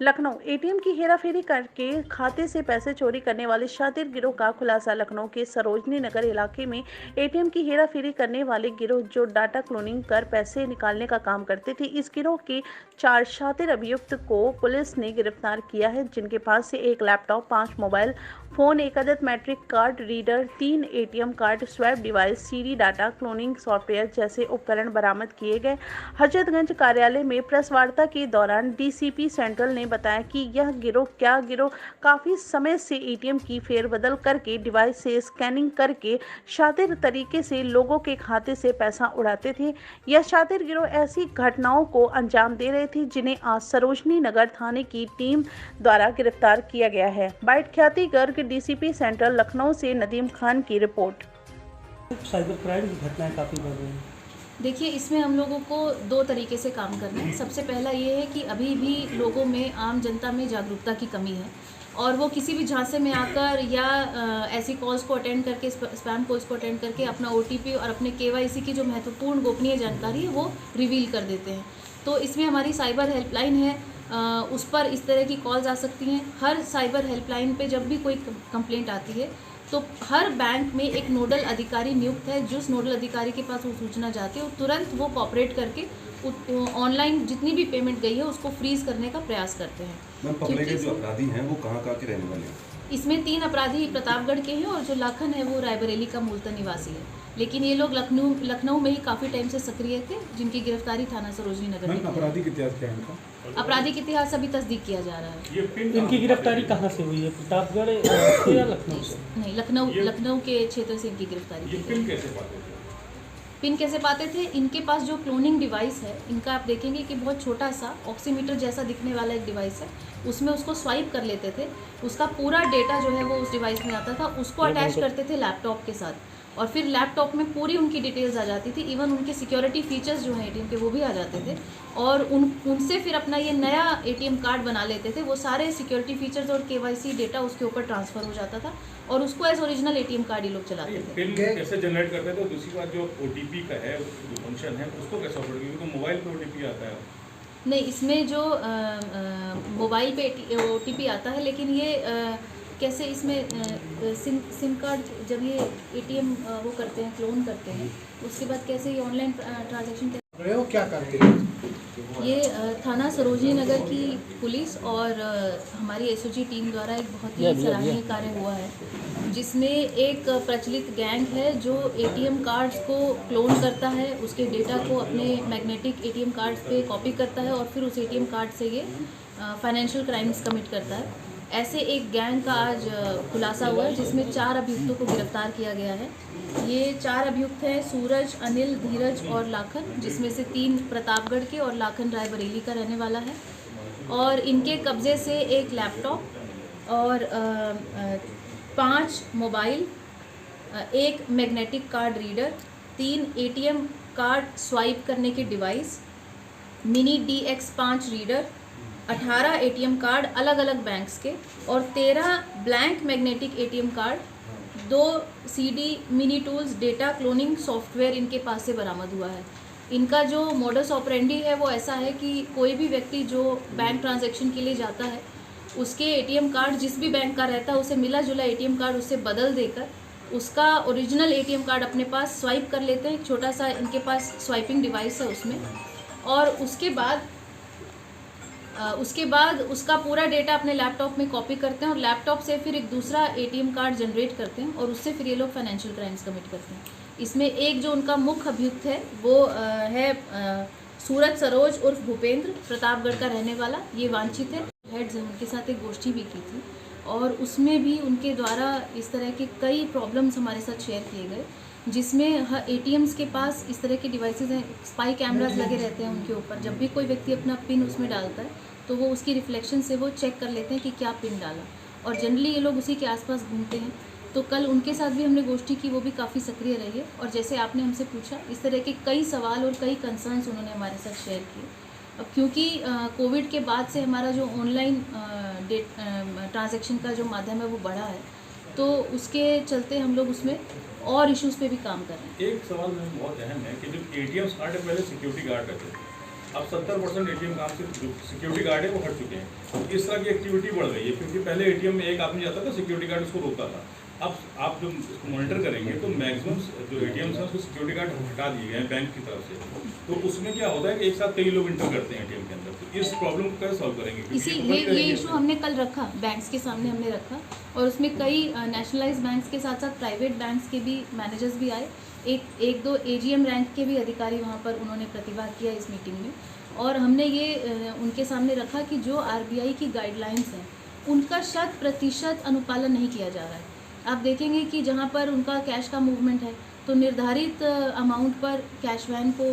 Lucknow ATM की हेराफेरी करके खाते से पैसे चोरी करने वाले शातिर गिरोह का खुलासा। लखनऊ के सरोजनी नगर इलाके में एटीएम की हेराफेरी करने वाले गिरोह जो डाटा क्लोनिंग कर पैसे निकालने का काम करते थे, इस गिरोह के 4 शातिर अभियुक्त को पुलिस ने गिरफ्तार किया है, जिनके पास से 1 लैपटॉप, 5 मोबाइल फोन, 1 अदद मैट्रिक card reader, 3 ATM card, swipe device, CD, data cloning software जैसे उपकरण बरामद किए गए। हजरतगंज कार्यालय में प्रेस वार्ता के दौरान डीसीपी सेंट्रल ने बताया कि यह गिरोह काफी समय से एटीएम की फेरबदल करके डिवाइस से स्कैनिंग करके शातिर तरीके से लोगों के खाते से पैसा उड़ाते थे। यह शातिर गिरोह ऐसी घटनाओं को अंजाम दे रहे थे जिन्हें आज सरोजनी नगर थाने की टीम द्वारा गिरफ्तार किया गया है। बाइट ख्याति गर्ग, डीसीपी सेंट्रल, लखनऊ से नदीम खान की रिपोर्ट। साइबर क्राइम की घटनाएं काफ़ी बढ़ रही हैं। देखिए, इसमें हम लोगों को 2 तरीके से काम करना है। सबसे पहला ये है कि अभी भी लोगों में, आम जनता में जागरूकता की कमी है और वो किसी भी झांसे में आकर या ऐसी कॉल्स को अटेंड करके, स्पैम कॉल्स को अटेंड करके अपना ओटीपी और अपने केवाईसी की जो महत्वपूर्ण गोपनीय जानकारी है वो रिवील कर देते हैं। तो इसमें हमारी साइबर हेल्पलाइन है, उस पर इस तरह की कॉल्स आ सकती हैं। हर साइबर हेल्पलाइन पे जब भी कोई कंप्लेंट आती है तो हर बैंक में एक नोडल अधिकारी नियुक्त है। जिस नोडल अधिकारी के पास वो सूचना जाती है वो तुरंत वो कॉपरेट करके ऑनलाइन जितनी भी पेमेंट गई है उसको फ्रीज करने का प्रयास करते हैं। मैम, पकड़े गए जो अपराधी हैं वो कहाँ के रहने वाले हैं? इसमें 3 अपराधी प्रतापगढ़ के हैं और जो लाखन है वो रायबरेली का मूलतः निवासी है, लेकिन ये लोग लखनऊ में ही काफ़ी टाइम से सक्रिय थे, जिनकी गिरफ्तारी थाना सरोजनी नगर में। आपराधिक इतिहास क्या है इनका? आपराधिक इतिहास अभी तस्दीक किया जा रहा है। इनकी गिरफ्तारी कहाँ से हुई है? प्रतापगढ़ या लखनऊ से? नहीं, लखनऊ के क्षेत्र से इनकी गिरफ्तारी की गई। पिन कैसे पाते थे? इनके पास जो क्लोनिंग डिवाइस है इनका, आप देखेंगे कि बहुत छोटा सा ऑक्सीमीटर जैसा दिखने वाला एक डिवाइस है, उसमें उसको स्वाइप कर लेते थे, उसका पूरा डेटा जो है वो उस डिवाइस में आता था, उसको अटैच करते थे लैपटॉप के साथ और फिर लैपटॉप में पूरी उनकी डिटेल्स आ जाती थी। इवन उनके सिक्योरिटी फीचर्स जो हैं एटीएम के वो भी आ जाते थे और उनसे फिर अपना ये नया एटीएम कार्ड बना लेते थे। वो सारे सिक्योरिटी फीचर्स और केवाईसी डेटा उसके ऊपर ट्रांसफ़र हो जाता था और उसको एज ओरिजिनल एटीएम कार्ड ये लोग चलाते थे। पिन कैसे जनरेट करते थे? दूसरी बात, जो ओटीपी का है जो फंक्शन है उसको कैसे ऑपरेट करेंगे? क्योंकि मोबाइल पे ओटीपी आता है। नहीं, इसमें जो मोबाइल पे ओटीपी आता है, लेकिन ये कैसे इसमें सिम कार्ड जब ये एटीएम वो करते हैं, क्लोन करते हैं, उसके बाद कैसे ये ऑनलाइन ट्रांजैक्शन क्या करते हैं? ये थाना सरोजनी नगर की पुलिस और हमारी एसओजी टीम द्वारा एक बहुत ही सराहनीय कार्य हुआ है, जिसमें एक प्रचलित गैंग है जो एटीएम कार्ड्स को क्लोन करता है, उसके डेटा को अपने मैग्नेटिक एटीएम कार्ड्स पे कॉपी करता है और फिर उस एटीएम कार्ड से ये फाइनेंशियल क्राइम्स कमिट करता है। ऐसे एक गैंग का आज खुलासा हुआ है जिसमें 4 अभियुक्तों को गिरफ्तार किया गया है। ये 4 अभियुक्त हैं सूरज, अनिल, धीरज और लाखन, जिसमें से 3 प्रतापगढ़ के और लाखन रायबरेली का रहने वाला है। और इनके कब्ज़े से 1 लैपटॉप और 5 mobile, 1 magnetic card reader, 3 ATM card swipe करने के device, mini DX5 reader, 18 ATM card अलग अलग बैंक्स के और 13 blank magnetic ATM card, 2 CD mini tools data cloning software इनके पास से बरामद हुआ है। इनका जो मोडस ऑपरेंडी है वो ऐसा है कि कोई भी व्यक्ति जो बैंक ट्रांजैक्शन के लिए जाता है, उसके एटीएम कार्ड जिस भी बैंक का रहता है उसे मिला जुला एटीएम कार्ड उससे बदल देकर उसका ओरिजिनल एटीएम कार्ड अपने पास स्वाइप कर लेते हैं। एक छोटा सा इनके पास स्वाइपिंग डिवाइस है उसमें, और उसके बाद उसका पूरा डेटा अपने लैपटॉप में कॉपी करते हैं और लैपटॉप से फिर एक दूसरा एटीएम कार्ड जनरेट करते हैं और उससे फिर ये लोग फाइनेंशियल क्राइम्स कमिट करते हैं। इसमें एक जो उनका मुख्य अभियुक्त है वो है सूरज सरोज उर्फ भूपेंद्र, प्रतापगढ़ का रहने वाला। ये वांछित है। हेड्स हैं, उनके साथ एक गोष्ठी भी की थी और उसमें भी उनके द्वारा इस तरह के कई प्रॉब्लम्स हमारे साथ शेयर किए गए, जिसमें एटीएम्स के पास इस तरह के डिवाइसेस हैं, स्पाई कैमरास लगे रहते हैं उनके ऊपर। जब भी कोई व्यक्ति अपना पिन उसमें डालता है तो वो उसकी रिफ्लेक्शन से वो चेक कर लेते हैं कि क्या पिन डाला, और जनरली ये लोग उसी के आसपास घूमते हैं। तो कल उनके साथ भी हमने गोष्ठी की, वो भी काफ़ी सक्रिय रही है और जैसे आपने हमसे पूछा, इस तरह के कई सवाल और कई कंसर्न्स उन्होंने हमारे साथ शेयर किए। अब क्योंकि कोविड के बाद से हमारा जो ऑनलाइन ट्रांजैक्शन का जो माध्यम है वो बढ़ा है, तो उसके चलते हम लोग उसमें और इश्यूज़ पे भी काम कर रहे हैं। एक सवाल में बहुत अहम है कि जो ATM कार्ड है पहले सिक्योरिटी गार्ड रहते थे, अब 70% एटीएम काम से जो सिक्योरिटी गार्ड है वो हट चुके हैं। तो इस तरह की एक्टिविटी बढ़ गई है, क्योंकि पहले एटीएम में एक आदमी जाता था, सिक्योरिटी गार्ड उसको रोकता था। अब आप जो इसको मॉनिटर करेंगे तो मैक्सिमम जो एटीएम है उसको सिक्योरिटी गार्ड हटा दिए गए हैं बैंक की तरफ से। तो उसमें क्या होता है कि एक साथ कई लोग इंटर करते हैं एटीएम के अंदर। तो इस प्रॉब्लम को कैसे सॉल्व करेंगे? इसी ये इशू हमने कल रखा, बैंक्स के सामने हमने रखा, और उसमें कई नेशनलाइज्ड बैंक्स के साथ साथ प्राइवेट बैंक्स के भी मैनेजर्स भी आए। एक दो एजीएम रैंक के भी अधिकारी वहाँ पर उन्होंने प्रतिभाग किया इस मीटिंग में। और हमने ये उनके सामने रखा कि जो आरबीआई की गाइडलाइंस हैं उनका 100% अनुपालन नहीं किया जा रहा है। आप देखेंगे कि जहाँ पर उनका कैश का मूवमेंट है तो निर्धारित अमाउंट पर कैश वैन को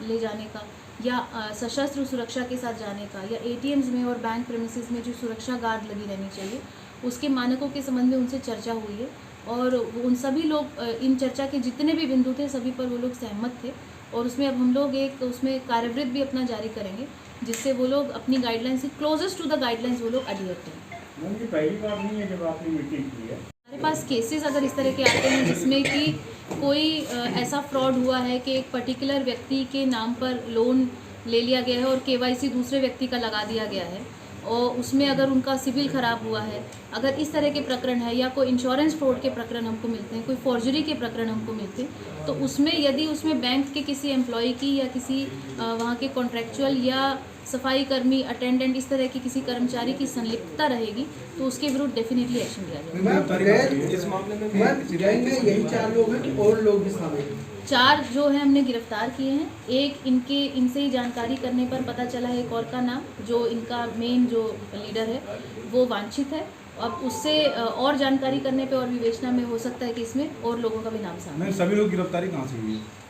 ले जाने का या सशस्त्र सुरक्षा के साथ जाने का, या एटीएम्स में और बैंक प्रेमिसेस में जो सुरक्षा गार्ड लगी रहनी चाहिए उसके मानकों के संबंध में उनसे चर्चा हुई है। और उन सभी लोग इन चर्चा के जितने भी बिंदु थे सभी पर वो लोग सहमत थे। और उसमें अब हम लोग एक उसमें कार्यवृत्त भी अपना जारी करेंगे जिससे वो लोग अपनी गाइडलाइंस से क्लोजेस्ट टू द गाइडलाइंस वो लोग अडियर करें। मैम ये पहली बार नहीं है जब आपने मीटिंग की है। हमारे पास केसेस अगर इस तरह के आते हैं जिसमें कि कोई ऐसा फ्रॉड हुआ है कि एक पर्टिकुलर व्यक्ति के नाम पर लोन ले लिया गया है और केवाईसी दूसरे व्यक्ति का लगा दिया गया है, और उसमें अगर उनका सिविल ख़राब हुआ है, अगर इस तरह के प्रकरण है, या कोई इंश्योरेंस फ्रॉड के प्रकरण हमको मिलते हैं, कोई फॉर्जरी के प्रकरण हमको मिलते हैं, तो उसमें यदि उसमें बैंक के किसी एम्प्लॉय की या किसी वहाँ के कॉन्ट्रैक्चुअल या सफाई कर्मी, अटेंडेंट, इस तरह की किसी कर्मचारी की संलिप्तता रहेगी तो उसके विरुद्ध डेफिनेटली एक्शन लिया जाएगा। इस मामले में गैंग में यही 4 लोग हैं कि और लोग भी शामिल हैं? 4 जो है हमने गिरफ्तार किए हैं। एक इनसे ही जानकारी करने पर पता चला है, एक और का नाम जो इनका मेन जो लीडर है वो वांछित है। अब उससे और जानकारी करने पे और विवेचना में हो सकता है कि इसमें और लोगों का भी नाम सामने। सभी लोग गिरफ्तारी कहाँ से हुई है?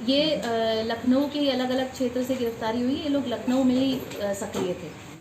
ये लखनऊ के अलग अलग क्षेत्र से गिरफ्तारी हुई। ये लोग लखनऊ में ही सक्रिय थे।